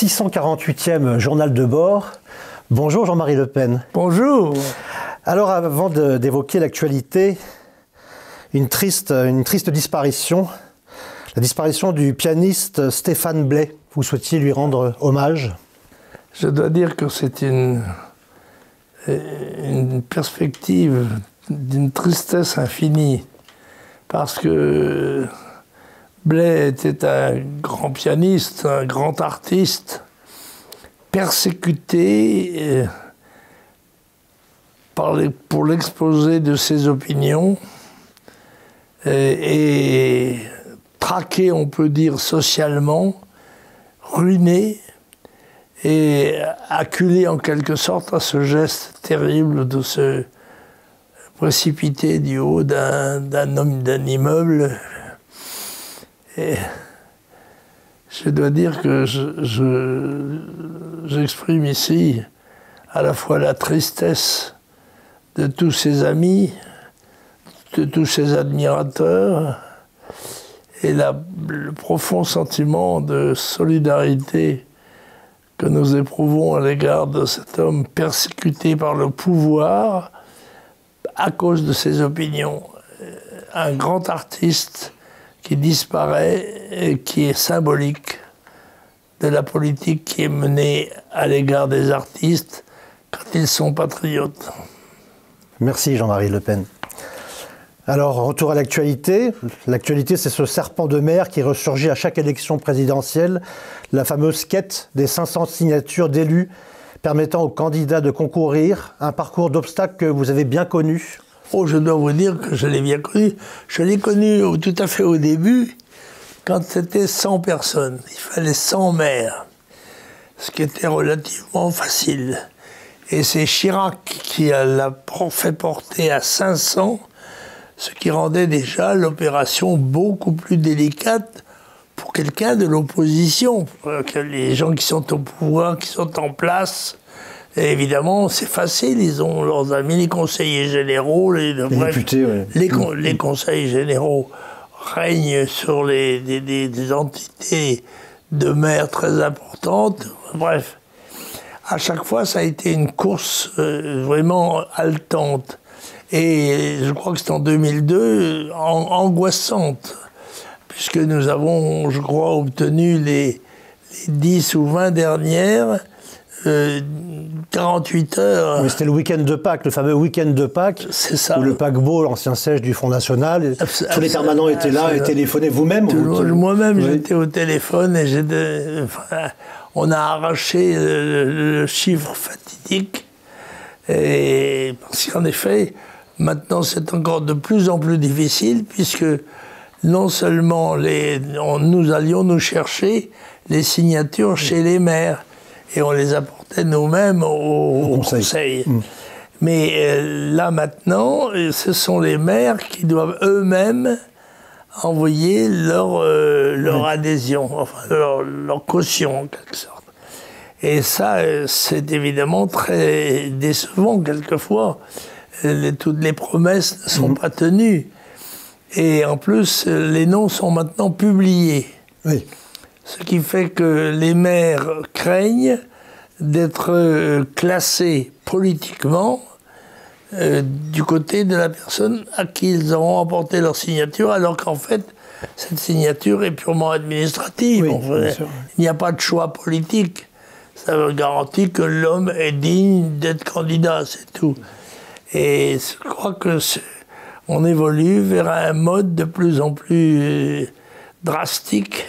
648e journal de bord. Bonjour Jean-Marie Le Pen. Bonjour. Alors avant d'évoquer l'actualité, une triste disparition, la disparition du pianiste Stéphane Blais. Vous souhaitiez lui rendre hommage? Je dois dire que c'est une perspective d'une tristesse infinie, parce que Blais était un grand pianiste, un grand artiste, persécuté pour l'exposé de ses opinions et traqué, on peut dire, socialement, ruiné et acculé en quelque sorte à ce geste terrible de se précipiter du haut d'un immeuble. Et je dois dire que j'exprime ici à la fois la tristesse de tous ses amis, de tous ses admirateurs, et le profond sentiment de solidarité que nous éprouvons à l'égard de cet homme persécuté par le pouvoir à cause de ses opinions. Un grand artiste qui disparaît et qui est symbolique de la politique qui est menée à l'égard des artistes quand ils sont patriotes. Merci Jean-Marie Le Pen. Alors, retour à l'actualité. L'actualité, c'est ce serpent de mer qui ressurgit à chaque élection présidentielle, la fameuse quête des 500 signatures d'élus permettant aux candidats de concourir, un parcours d'obstacles que vous avez bien connu. Oh, je dois vous dire que je l'ai bien connu. Je l'ai connu tout à fait au début, quand c'était 100 personnes. Il fallait 100 maires, ce qui était relativement facile. Et c'est Chirac qui l'a fait porter à 500, ce qui rendait déjà l'opération beaucoup plus délicate pour quelqu'un de l'opposition. Les gens qui sont au pouvoir, qui sont en place, et évidemment, c'est facile, ils ont leurs amis, les conseillers généraux, les députés, ouais. Les conseils généraux règnent sur des entités de maires très importantes. Bref, à chaque fois, ça a été une course vraiment haletante. Et je crois que c'est en 2002, angoissante, puisque nous avons, je crois, obtenu les 10 ou 20 dernières, 48 heures. Oui, c'était le week-end de Pâques, le fameux week-end de Pâques, c'est ça. Où le paquebot, l'ancien siège du Front National, tous les permanents étaient là et téléphonaient vous-même. Moi-même, oui. J'étais au téléphone et on a arraché le chiffre fatidique. Et parce qu'en effet, maintenant, c'est encore de plus en plus difficile, puisque non seulement nous allions nous chercher les signatures chez les maires, et on les apportait nous-mêmes au conseil. Mais là, maintenant, ce sont les maires qui doivent eux-mêmes envoyer leur adhésion, enfin leur caution, en quelque sorte. Et ça, c'est évidemment très décevant, quelquefois. Toutes les promesses ne sont pas tenues. Et en plus, les noms sont maintenant publiés. Oui. Ce qui fait que les maires craignent d'être classés politiquement du côté de la personne à qui ils auront apporté leur signature, alors qu'en fait, cette signature est purement administrative. Oui, enfin, bien sûr. Il n'y a pas de choix politique. Ça garantit que l'homme est digne d'être candidat, c'est tout. Et je crois qu'on évolue vers un mode de plus en plus drastique,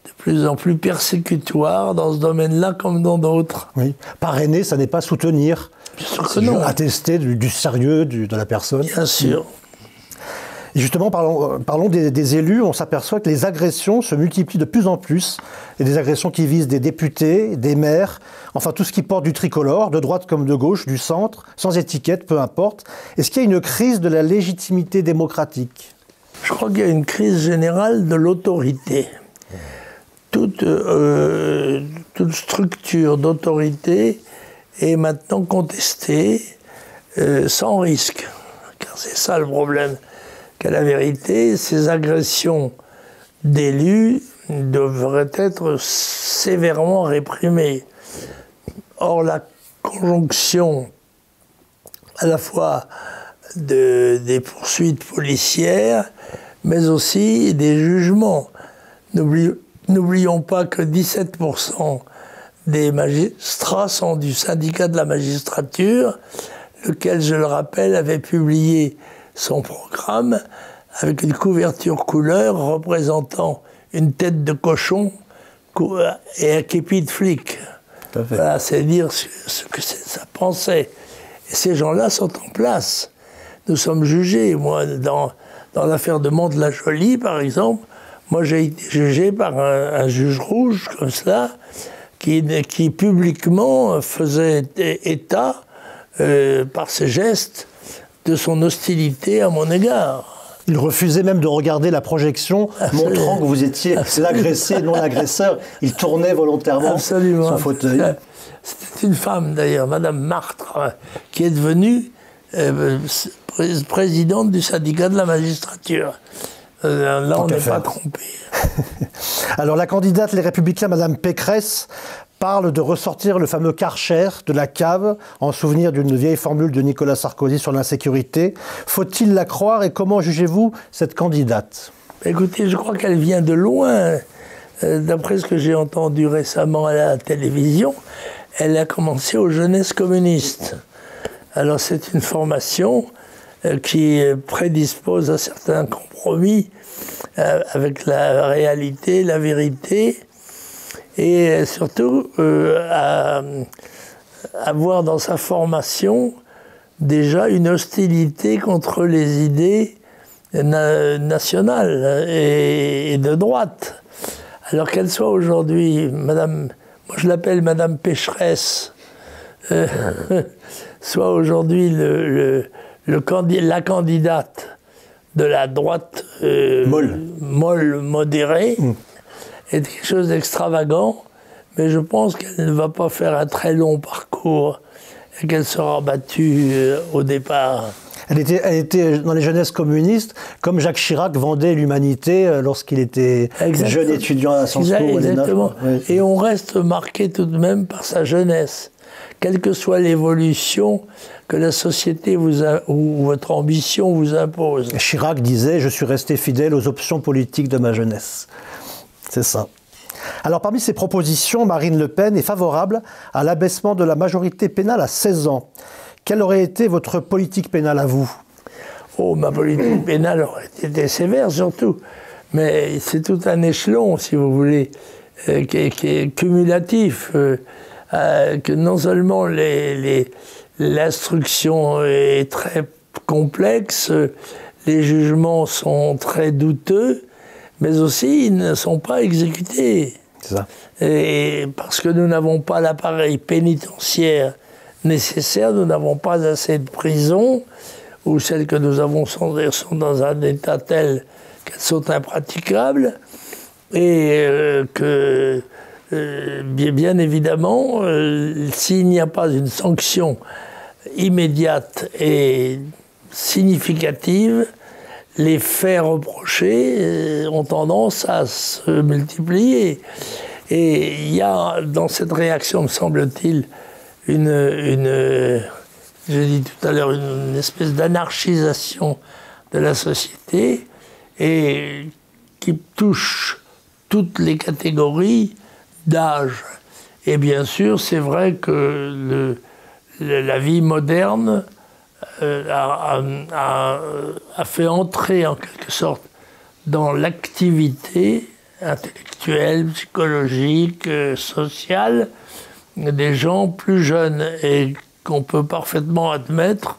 de plus en plus persécutoire dans ce domaine-là comme dans d'autres. Oui. Parrainer, ça n'est pas soutenir. Bien sûr que non. Attester du sérieux de la personne. Bien sûr. Et justement, parlons des élus. On s'aperçoit que les agressions se multiplient de plus en plus. Et des agressions qui visent des députés, des maires, enfin tout ce qui porte du tricolore, de droite comme de gauche, du centre, sans étiquette, peu importe. Est-ce qu'il y a une crise de la légitimité démocratique? Je crois qu'il y a une crise générale de l'autorité. Toute structure d'autorité est maintenant contestée sans risque. Car c'est ça le problème. Qu'à la vérité, ces agressions d'élus devrait être sévèrement réprimé. Or, la conjonction à la fois des poursuites policières, mais aussi des jugements. N'oublions pas que 17% des magistrats sont du syndicat de la magistrature, lequel, je le rappelle, avait publié son programme avec une couverture couleur représentant une tête de cochon et un képi de flic. Voilà, c'est dire ce que ça pensait. Et ces gens-là sont en place. Nous sommes jugés. Moi, dans l'affaire de Mantes-la-Jolie, par exemple, moi j'ai été jugé par un juge rouge, comme cela, qui publiquement faisait état, par ses gestes, de son hostilité à mon égard. Il refusait même de regarder la projection montrant que vous étiez l'agressé, non l'agresseur. Il tournait volontairement son fauteuil. C'était une femme d'ailleurs, Madame Martre, qui est devenue présidente du syndicat de la magistrature. Là, on n'est pas trompé. Alors la candidate Les Républicains, Madame Pécresse, parle de ressortir le fameux Karcher de la cave, en souvenir d'une vieille formule de Nicolas Sarkozy sur l'insécurité. Faut-il la croire et comment jugez-vous cette candidate? Écoutez, je crois qu'elle vient de loin. D'après ce que j'ai entendu récemment à la télévision, elle a commencé aux jeunesses communistes. Alors c'est une formation qui prédispose à certains compromis avec la réalité, la vérité, et surtout à avoir dans sa formation déjà une hostilité contre les idées nationales et de droite. Alors qu'elle soit aujourd'hui, moi je l'appelle Madame Pécheresse, soit aujourd'hui la candidate de la droite molle modérée, est quelque chose d'extravagant, mais je pense qu'elle ne va pas faire un très long parcours et qu'elle sera battue au départ. Elle était dans les jeunesses communistes, comme Jacques Chirac vendait l'humanité lorsqu'il était jeune étudiant à Sciences Po. Exactement. Oui. Et on reste marqué tout de même par sa jeunesse. Quelle que soit l'évolution que la société ou votre ambition vous impose. Chirac disait « Je suis resté fidèle aux options politiques de ma jeunesse ». C'est ça. Alors parmi ces propositions, Marine Le Pen est favorable à l'abaissement de la majorité pénale à 16 ans. Quelle aurait été votre politique pénale à vous? Oh, ma politique pénale aurait été sévère surtout. Mais c'est tout un échelon, si vous voulez, qui est cumulatif. Que non seulement l'instruction est très complexe, les jugements sont très douteux, mais aussi ils ne sont pas exécutés. C'est ça. Et parce que nous n'avons pas l'appareil pénitentiaire nécessaire, nous n'avons pas assez de prisons, ou celles que nous avons sont dans un état tel qu'elles sont impraticables, et que bien évidemment, s'il n'y a pas une sanction immédiate et significative, les faits reprochés ont tendance à se multiplier. Et il y a dans cette réaction, me semble-t-il, j'ai dit tout à l'heure, une espèce d'anarchisation de la société et qui touche toutes les catégories d'âge. Et bien sûr, c'est vrai que la vie moderne a fait entrer en quelque sorte dans l'activité intellectuelle, psychologique, sociale des gens plus jeunes et qu'on peut parfaitement admettre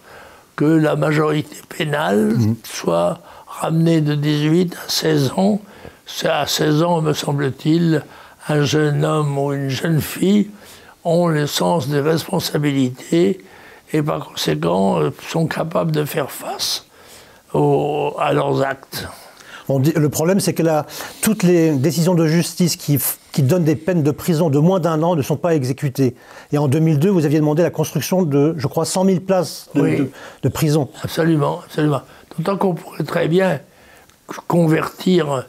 que la majorité pénale soit ramenée de 18 à 16 ans. C'est à 16 ans, me semble-t-il, un jeune homme ou une jeune fille ont le sens des responsabilités et par conséquent sont capables de faire face à leurs actes. Le problème, c'est que toutes les décisions de justice qui donnent des peines de prison de moins d'1 an ne sont pas exécutées. Et en 2002, vous aviez demandé la construction de, je crois, 100 000 places de prison. Absolument, absolument. D'autant qu'on pourrait très bien convertir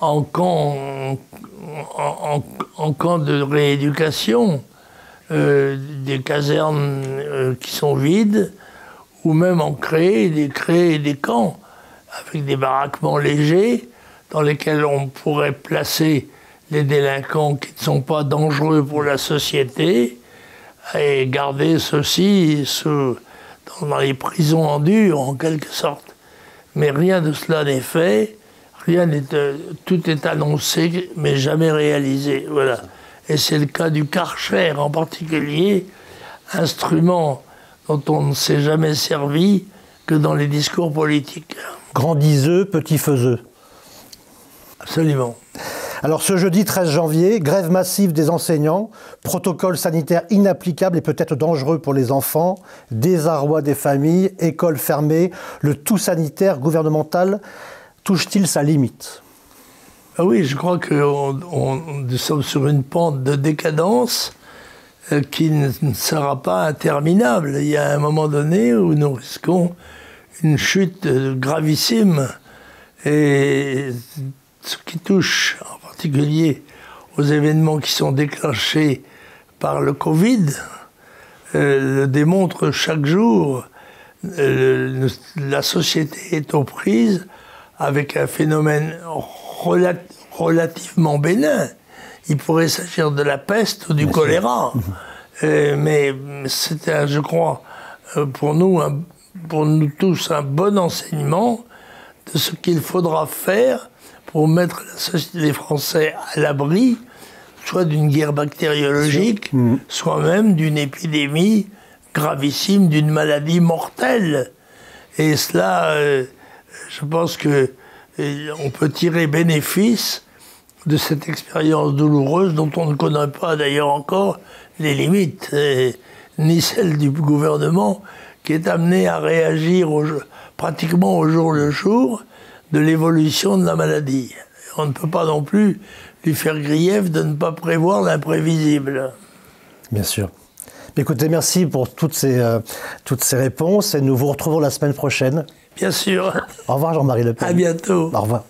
en camp de rééducation, des casernes qui sont vides, ou même en créer des camps avec des baraquements légers dans lesquels on pourrait placer les délinquants qui ne sont pas dangereux pour la société et garder ceux-ci dans les prisons en dur, en quelque sorte. Mais rien de cela n'est fait, tout est annoncé, mais jamais réalisé. Voilà. Et c'est le cas du Karcher en particulier, instrument dont on ne s'est jamais servi que dans les discours politiques. Grand diseux, petit faiseux. Absolument. Alors ce jeudi 13 janvier, grève massive des enseignants, protocole sanitaire inapplicable et peut-être dangereux pour les enfants, désarroi des familles, écoles fermées, le tout sanitaire gouvernemental touche-t-il sa limite? Ah oui, je crois que nous sommes sur une pente de décadence qui ne sera pas interminable. Il y a un moment donné où nous risquons une chute gravissime. Et ce qui touche en particulier aux événements qui sont déclenchés par le Covid le démontre chaque jour. La société est aux prises avec un phénomène relativement bénin. Il pourrait s'agir de la peste ou du choléra. Mais c'est, je crois, pour nous tous, un bon enseignement de ce qu'il faudra faire pour mettre les Français à l'abri, soit d'une guerre bactériologique, soit même d'une épidémie gravissime, d'une maladie mortelle. Et cela, je pense qu'on peut tirer bénéfice de cette expérience douloureuse dont on ne connaît pas d'ailleurs encore les limites, ni celles du gouvernement qui est amené à réagir pratiquement au jour le jour de l'évolution de la maladie. On ne peut pas non plus lui faire grief de ne pas prévoir l'imprévisible. Bien sûr. Écoutez, merci pour toutes ces réponses et nous vous retrouvons la semaine prochaine. Bien sûr. Au revoir Jean-Marie Le Pen. À bientôt. Au revoir.